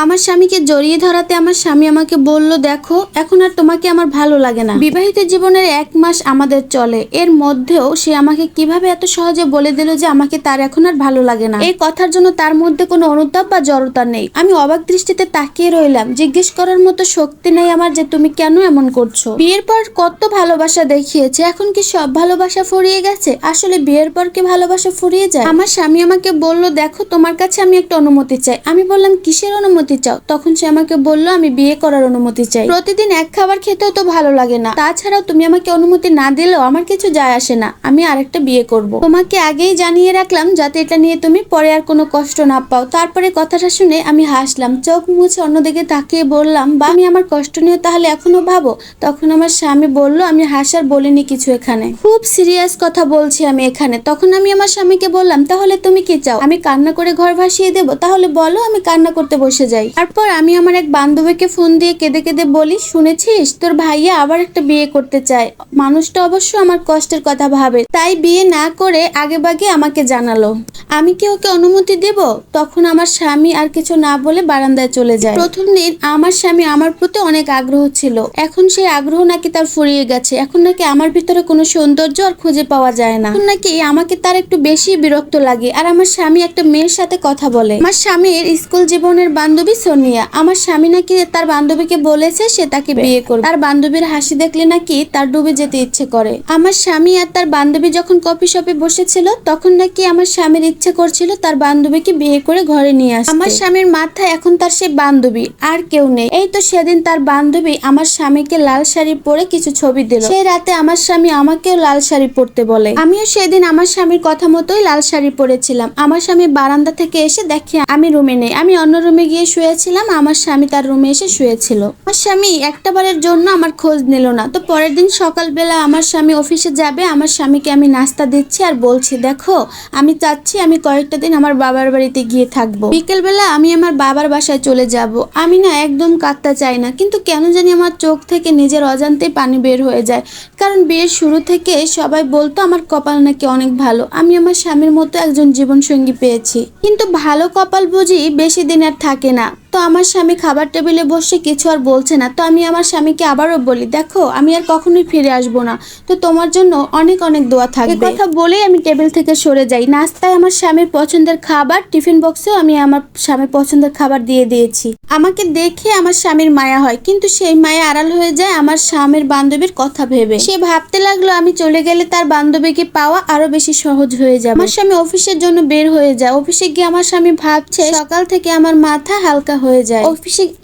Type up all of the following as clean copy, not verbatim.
আমার স্বামীকে জড়িয়ে ধরাতে আমার স্বামী আমাকে বলল, দেখো এখন আর তোমাকে আমার ভালো লাগে না। বিবাহিত জীবনের 1 মাস আমাদের চলে, এর মধ্যেও সে আমাকে কিভাবে এত সহজে বলে দিল যে আমাকে তার এখন আর ভালো লাগে না। এই কথার জন্য তার মধ্যে কোনো অনুতাপ বা জড়তা নেই। আমি অবাক দৃষ্টিতে তাকিয়ে রইলাম। জিজ্ঞেস করার মতো শক্তি নেই আমার যে তুমি কেন এমন করছো। বিয়ের পর কত ভালোবাসা দেখিয়েছে, এখন কি সব ভালোবাসা ফুরিয়ে গেছে? আসলে বিয়ের পর কি ভালোবাসা ফুরিয়ে যায়? আমার স্বামী আমাকে বলল, দেখো তোমার কাছে আমি একটা অনুমতি চাই। আমি বললাম, কিসের অনুমতি চাও? তখন সে আমাকে বলল, আমি বিয়ে করার অনুমতি চাই। প্রতিদিন এক খাবার খেতেও তো ভালো লাগে না, তাছাড়াও তুমি আমাকে অনুমতি না দিলেও আমার কিছু যায় আসে না, আমি আরেকটা বিয়ে করব। তোমাকে আগেই জানিয়ে রাখলাম যাতে এটা নিয়ে তুমি পরে আর কোনো কষ্ট না পাও। তারপরে কথাটা শুনে আমি হাসলাম, চোখ মুছে অন্যদিকে তাকিয়ে বললাম, বা আমি আমার কষ্ট নিয়ে তাহলে এখনো ভাবো? তখন আমার স্বামী বলল, আমি হাসার বলিনি কিছু, এখানে খুব সিরিয়াস কথা বলছি আমি এখানে। তখন আমি আমার স্বামীকে বললাম, তাহলে তুমি কি চাও? আমি কান্না করে ঘর ভাসিয়ে দেবো? তাহলে বলো, আমি কান্না করতে বসে যাই। তারপর আমি আমার এক বান্ধবীকে ফোন দিয়ে কেঁদে কেঁদে বলি, শুনেছিস তোর ভাইয়া আবার একটা বিয়ে করতে চায়। মানুষটা অবশ্য আমার কষ্টের কথা ভাবে, তাই বিয়ে না করে আগে বাগে আমাকে জানালো। আমি কি ওকে অনুমতি দেব? তখন আমার স্বামী আর কিছু না বলে বারান্দায় চলে যায়। প্রথম দিন আমার স্বামী আমার প্রতি অনেক আগ্রহ ছিল, এখন সেই আগ্রহ নাকি তার ফুরিয়ে গেছে। এখন নাকি আমার ভিতরে কোনো সৌন্দর্য আর খুঁজে পাওয়া যায় না। এখন নাকি আমাকে তার একটু বেশি বিরক্ত লাগে। আর আমার স্বামী একটা মেয়ের সাথে কথা বলে। আমার স্বামীর স্কুল জীবনের বান্ধবী সোনিয়া। আমার স্বামী নাকি তার বান্ধবীকে বলেছে সে তাকে বিয়ে করবে। তার বান্ধবীর হাসি দেখলে নাকি তার ডুবে যেতে ইচ্ছে করে। আমার স্বামী আর তার বান্ধবী যখন কফি শপে বসেছিল, তখন নাকি আমার স্বামীর ইচ্ছে করছিল তার বান্ধবীকে বিয়ে করে ঘরে নিয়ে আসতে। আমার স্বামীর মাথায় এখন তার সে বান্ধবী আর কেউ নেই। এই তো সেদিন তার বান্ধবী আমার স্বামীকে লাল শাড়ি পরে কিছু ছবি দিল। সেই রাতে আমার স্বামী আমাকেও লাল শাড়ি পরতে বলে। আমিও সেদিন আমার স্বামীর কথা মতোই লাল শাড়ি পরেছিলাম। আমার স্বামী বারান্দা থেকে এসে দেখে আমি রুমে নেই। আমি অন্য রুমে গিয়ে শুয়েছিলাম, আমার স্বামী তার রুমে এসে শুয়েছিল। আমার স্বামী একটাবারের জন্য আমার খোঁজ নিল না। তো পরের দিন সকালবেলা আমার স্বামী অফিসে যাবে, আমার স্বামীকে আমি নাস্তা দিচ্ছি আর বলছি, দেখো আমি চাচ্ছি আমি কয়েকটা দিন আমার বাবার বাড়িতে গিয়ে থাকবো। বিকেলবেলা আমি আমার বাবার বাসায় চলে যাব। আমি না একদম কাঁদতে চাই না, কিন্তু কেন জানি আমার চোখ থেকে নিজের অজান্তে পানি বের হয়ে যায়। কারণ বিয়ের শুরু থেকে সবাই বলতো আমার কপাল নাকি অনেক ভালো, আমি আমার স্বামীর মতো একজন জীবনসঙ্গী পেয়েছি। কিন্তু ভালো কপাল বুঝি বেশি দিন আর থাকে না। তো আমার স্বামী খাবার টেবিলে বসে কিছু আর বলছে না। তো আমি আমার স্বামীকে আবারও বলি, দেখো আমি আর কখনোই ফিরে আসবো না, তো তোমার জন্য অনেক অনেক দোয়া থাকবে। এই কথা বলেই আমি টেবিল থেকে সরে যাই। নাস্তায় আমার স্বামীর পছন্দের খাবার, টিফিন বক্সেও আমি আমার স্বামীর পছন্দের খাবার দিয়ে দিয়েছি। আমাকে দেখে আমার স্বামীর মায়া হয়, কিন্তু সেই মায়া আড়াল হয়ে যায় আমার স্বামীর বান্ধবীর কথা ভেবে। সে ভাবতে লাগলো আমি চলে গেলে তার বান্ধবীকে পাওয়া আরো বেশি সহজ হয়ে যাবে। আমার স্বামী অফিসের জন্য বের হয়ে যায়। অফিসে গিয়ে আমার স্বামী ভাবছে সকাল থেকে আমার মাথা হালকা হয়ে যায়।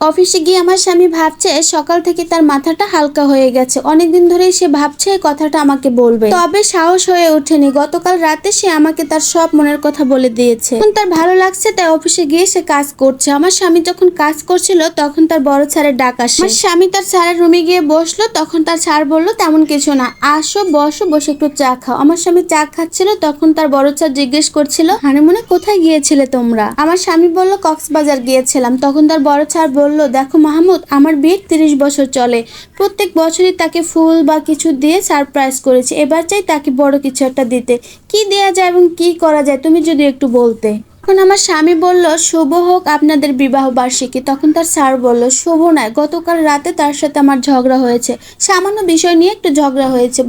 অফিসে গিয়ে আমার স্বামী ভাবছে সকাল থেকে তার মাথাটা হালকা হয়ে গেছে। অনেকদিন ধরেই সে ভাবছে কথাটা আমাকে বলবে, তবে সাহস হয়ে ওঠেনি। গতকাল রাতে সে আমাকে তার সব মনের কথা বলে দিয়েছে। এখন তার ভালো লাগছে, তাই অফিসে গিয়ে সে কাজ করছে। আমার স্বামী যখন কাজ করছিল তখন তার বড় স্যারের ডাক আসে। আমার স্বামী তার স্যারের রুমে গিয়ে বসলো। তখন তার স্যার বলল, তেমন কিছু না, আসো বসো, বসে একটু চা খাও। আমার স্বামী চা খাচ্ছিল, তখন তার বড় স্যার জিজ্ঞেস করছিল, হানিমুনে কোথায় গিয়েছিলে তোমরা? আমার স্বামী বলল, কক্সবাজার গিয়েছিলাম। তখন তার বড় স্যার বলল, দেখো মাহমুদ, আমার বিয়ের 30 বছর চলে, প্রত্যেক বছরই তাকে ফুল বা কিছু দিয়ে সারপ্রাইজ করেছি। এবার চাই তাকে বড় কিছু একটা দিতে। কি দেয়া যায় এবং কি করা যায় তুমি যদি একটু বলতে। তখন আমার স্বামী বলল, শুভ হোক আপনাদের বিবাহ বার্ষিকী। তখন তার স্যার বলল, শুভ নয়, গতকাল রাতে তার সাথে আমার ঝগড়া হয়েছে, সামান্য বিষয় নিয়ে একটু ঝগড়া হয়েছে।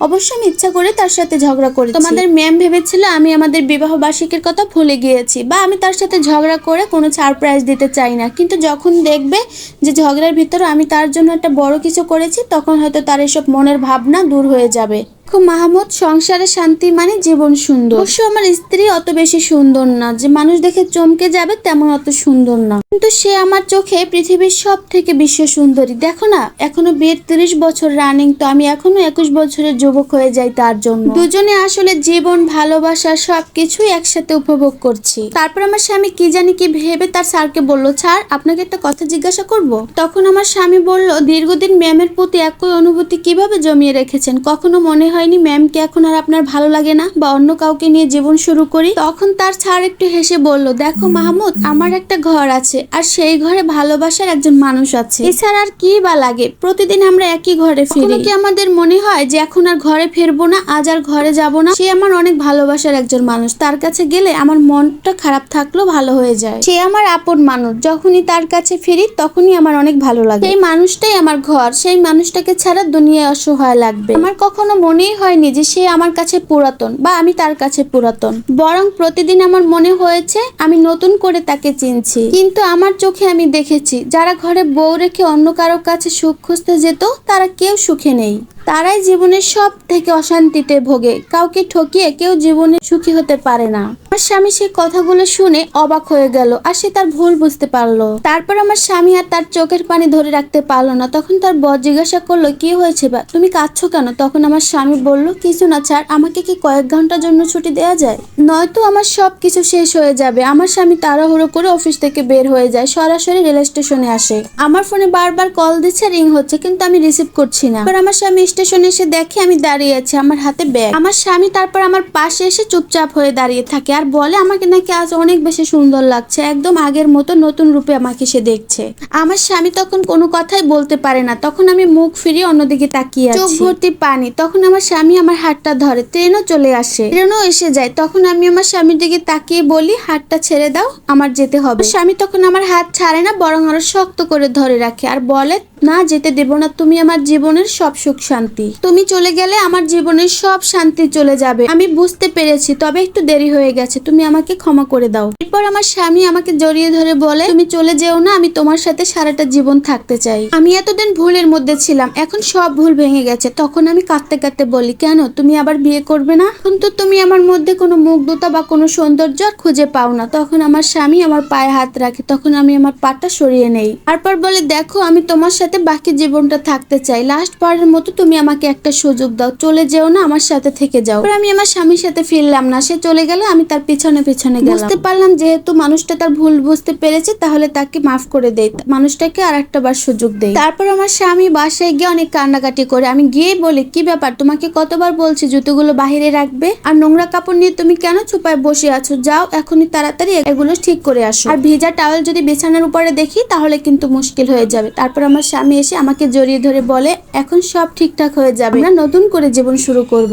অবশ্য আমি ইচ্ছা করে তার সাথে ঝগড়া করেছি। তোমাদের ম্যাম ভেবেছিল আমি আমাদের বিবাহ বার্ষিকীর কথা ভুলে গিয়েছি, বা আমি তার সাথে ঝগড়া করে কোনো সারপ্রাইজ দিতে চাই না। কিন্তু যখন দেখবে যে ঝগড়ার ভিতরে আমি তার জন্য একটা বড় কিছু করেছি, তখন হয়তো তার এসব মনের ভাবনা দূর হয়ে যাবে। মাহমুদ, সংসারে শান্তি মানে জীবন সুন্দর। অবশ্য আমার স্ত্রী অত বেশি সুন্দর না যে মানুষ দেখে চমকে যাবে, তেমন অত সুন্দর না, কিন্তু সে আমার চোখে পৃথিবীর সব থেকে বিশ্ব সুন্দরী। দেখো না, এখনো বিয়ের 30 বছর রানিং, তো আমি এখনো 21 বছরের যুবক হয়ে যাই তার জন্য। দুজনে আসলে জীবন, ভালোবাসা সবকিছুই একসাথে উপভোগ করছি। তারপর আমার স্বামী কি জানি কি ভেবে তার স্যারকে বলল, স্যার আপনাকে একটা কথা জিজ্ঞাসা করব। তখন আমার স্বামী বলল, দীর্ঘদিন ম্যামের প্রতি একই অনুভূতি কিভাবে জমিয়ে রেখেছেন? কখনো মনে হয় হয়নি ম্যামকে এখন আর আপনার ভালো লাগে না বা অন্য কাউকে নিয়ে জীবন শুরু করি? তখন তার স্যার একটু হেসে বলল, দেখো মাহমুদ, আমার একটা ঘর আছে আর সেই ঘরে ভালোবাসার একজন মানুষ আছে, এছাড়া আর কি বা লাগে? প্রতিদিন আমরা একই ঘরে ফিরি, কি আমাদের মনে হয় যে এখন আর ঘরে ফিরবো না, আজ আর ঘরে যাব না? সে আমার অনেক ভালোবাসার একজন মানুষ, তার কাছে গেলে আমার মনটা খারাপ থাকলেও ভালো হয়ে যায়। সে আমার আপন মানুষ, যখনই তার কাছে ফিরি তখনই আমার অনেক ভালো লাগে। সেই মানুষটাই আমার ঘর, সেই মানুষটাকে ছাড়া দুনিয়ায় অসহায় লাগবে। আমার কখনো মনেই হয়নি যে সে আমার কাছে পুরাতন বা আমি তার কাছে পুরাতন, বরং প্রতিদিন আমার মনে হয়েছে আমি নতুন করে তাকে চিনছি। কিন্তু আমার চোখে আমি দেখেছি যারা ঘরে বউ রেখে অন্য কারো কাছে সুখ খুঁজতে যেত তারা কেউ সুখে নেই, তারাই জীবনের সব থেকে অশান্তিতে ভোগে। কাউকে ঠকিয়ে কেউ জীবনে সুখী হতে পারে না। আমার স্বামী সেই কথাগুলো শুনে অবাক হয়ে গেল আর সে তার ভুল বুঝতে পারলো। তারপর আমার স্বামী আর তার চোখের পানি ধরে রাখতে পারলো না। তখন তার বর জিজ্ঞাসা করলো, কি হয়েছে বা, তুমি কাঁদছো কেন? তখন আমার স্বামী বলল, কিছু না স্যার, আমাকে কি কয়েক ঘন্টার জন্য ছুটি দেওয়া যায়? নয়তো আমার সব কিছু শেষ হয়ে যাবে। আমার স্বামী তাড়াহুড়ো করে অফিস থেকে বের হয়ে যায়, সরাসরি রেল স্টেশনে আসে। আমার ফোনে বারবার কল দিচ্ছে, রিং হচ্ছে, কিন্তু আমি রিসিভ করছি না। এবার আমার স্বামী স্টেশনে এসে দেখে আমি দাঁড়িয়ে আছি, আমার হাতে ব্যাগ। আমার স্বামী তারপর আমার পাশে এসে চুপচাপ হয়ে দাঁড়িয়ে থাকে আর বলে আমাকে নাকি আজ অনেক বেশি সুন্দর লাগছে, একদম আগের মতো নতুন রূপে আমাকে সে দেখছে। আমার স্বামী তখন কোনো কথাই বলতে পারে না। তখন আমি মুখ ফিরিয়ে অন্যদিকে তাকিয়ে আছি, চোখ ভর্তি পানি। তখন আমার স্বামী আমার হাতটা ধরে, ট্রেনও চলে আসে, ট্রেনও এসে যায়। তখন আমি আমার স্বামীর দিকে তাকিয়ে বলি, হাতটা ছেড়ে দাও, আমার যেতে হবে। স্বামী তখন আমার হাত ছাড়ে না, বরং আরো শক্ত করে ধরে রাখে আর বলে, না, যেতে দেব না। তুমি আমার জীবনের সব সুখ শান্তি, তুমি চলে গেলে আমার জীবনের সব শান্তি চলে যাবে। আমি বুঝতে পেরেছি, তবে একটু দেরি হয়ে গেছে, তুমি আমাকে ক্ষমা করে দাও। এরপর আমার স্বামী আমাকে জড়িয়ে ধরে বলে, তুমি চলে যেও না, আমি তোমার সাথে সারাটা জীবন থাকতে চাই। আমি এতদিন ভুলের মধ্যে ছিলাম, এখন সব ভুল ভেঙে গেছে। তখন আমি কাঁদতে কাঁদতে বলি, কেন, তুমি আবার বিয়ে করবে না? কিন্তু তুমি আমার মধ্যে কোনো মুগ্ধতা বা কোনো সৌন্দর্য আর খুঁজে পাও না। তখন আমার স্বামী আমার পায়ে হাত রাখে, তখন আমি আমার পাটা সরিয়ে নেই। তারপর বলে, দেখো, আমি তোমার সাথে বাকি জীবনটা থাকতে চাই, লাস্ট বারের মতো তুমি আমাকে একটা সুযোগ দাও, চলে যেও না, আমার সাথে থেকে যাও। আমি আমার স্বামীর সাথে ফিরলাম না, সে চলে গেল, আমি তার পিছনে পিছনে গেলাম। বুঝতে পারলাম যেহেতু মানুষটা তার ভুল বুঝতে পেরেছে, তাহলে তাকে মাফ করে দেই, মানুষটাকে আর একটা বার সুযোগ দেই। তারপর আমার স্বামী বাসায় গিয়ে অনেক কান্নাকাটি করে। আমি গিয়ে বলি, কি ব্যাপার, তোমাকে কতবার বলছি জুতোগুলো বাহিরে রাখবে, আর নোংরা কাপড় নিয়ে তুমি কেন চুপায় বসে আছো? যাও এখনই তাড়াতাড়ি এগুলো ঠিক করে আসো, আর ভিজা টাওয়েল যদি বিছানার উপরে দেখি তাহলে কিন্তু মুশকিল হয়ে যাবে। তারপর আমার স্বামী এসে আমাকে জড়িয়ে ধরে বলে, এখন সব ঠিকঠাক হয়ে যাবে, আমরা নতুন করে জীবন শুরু করব।